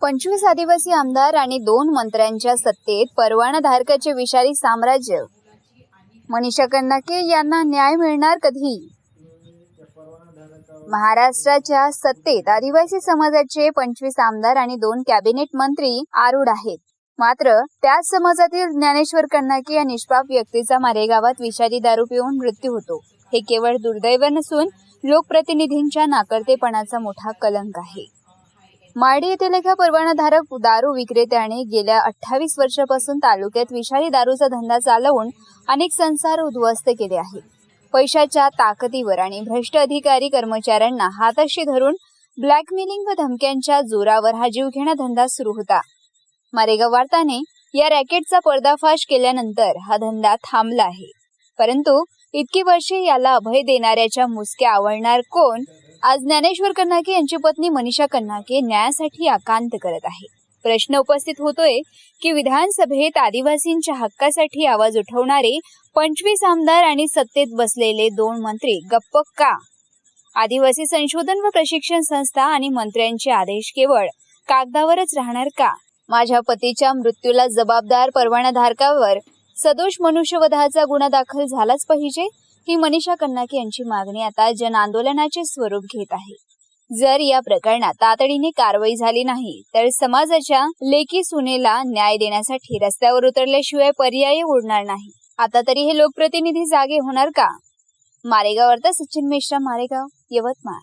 25 आदिवासी आमदार आणि 2 मंत्र्यांच्या सत्तेत परवानाधारकाचे विषारी साम्राज्य. मनीषा कर्णके यांना न्याय मिळणार कधी? महाराष्ट्राच्या सत्तेत आदिवासी समाजाचे 25 आमदार आणि 2 कॅबिनेट मंत्री आरूढ आहेत. मात्र त्याच समाजातील ज्ञानेश्वर कर्णके या निष्पाप व्यक्तीचा मारेगावात विषारी दारू पिऊन मृत्यू होतो. हे केवळ दुर्दैव नसून लोकप्रतिनिधींच्या नाकर्तेपणाचा मोठा कलंक आहे. मारडी येथील एका परवानाधारक दारू विक्रेत्याने गेल्या 28 वर्षापासून तालुक्यात विषारी दारूचा धंदा चालवून अनेक संसार उद्ध्वस्त केले आहेत. पैशाच्या ताकदीवर आणि भ्रष्ट अधिकारी कर्मचाऱ्यांना हाताशी धरून ब्लॅकमेलिंग व धमक्यांच्या जोरावर हा जीवघेणा धंदा सुरू होता. मारेगाव वार्ताने या रॅकेटचा पर्दाफाश केल्यानंतर हा धंदा थांबला आहे. परंतु इतकी वर्षे याला अभय देणाऱ्याच्या मुसक्या आवळणार कोण? आज ज्ञानेश्वर कर्णके यांची पत्नी मनीषा कर्णके न्यायासाठी आकांत करत आहे. प्रश्न उपस्थित होतोय की विधानसभेत आदिवासींच्या हक्कासाठी आवाज उठवणारे 25 आमदार आणि सत्तेत बसलेले 2 मंत्री गप्प का? आदिवासी संशोधन व प्रशिक्षण संस्था आणि मंत्र्यांचे आदेश केवळ कागदावरच राहणार का? माझ्या पतीच्या मृत्यूला जबाबदार परवानाधारकावर सदोष मनुष्यवधाचा गुन्हा दाखल झालाच पाहिजे, ही मनीषा कर्णके यांची मागणी आता जन आंदोलनाचे स्वरूप घेत आहे. जर या प्रकरणात तातडीने कारवाई झाली नाही तर समाजाच्या लेकी सुनेला न्याय देण्यासाठी रस्त्यावर उतरल्याशिवाय पर्याय उरणार नाही. आता तरी हे लोकप्रतिनिधी जागे होणार का? मारेगाव वार्ता, सचिन मिश्रा, मारेगाव, यवतमाळ.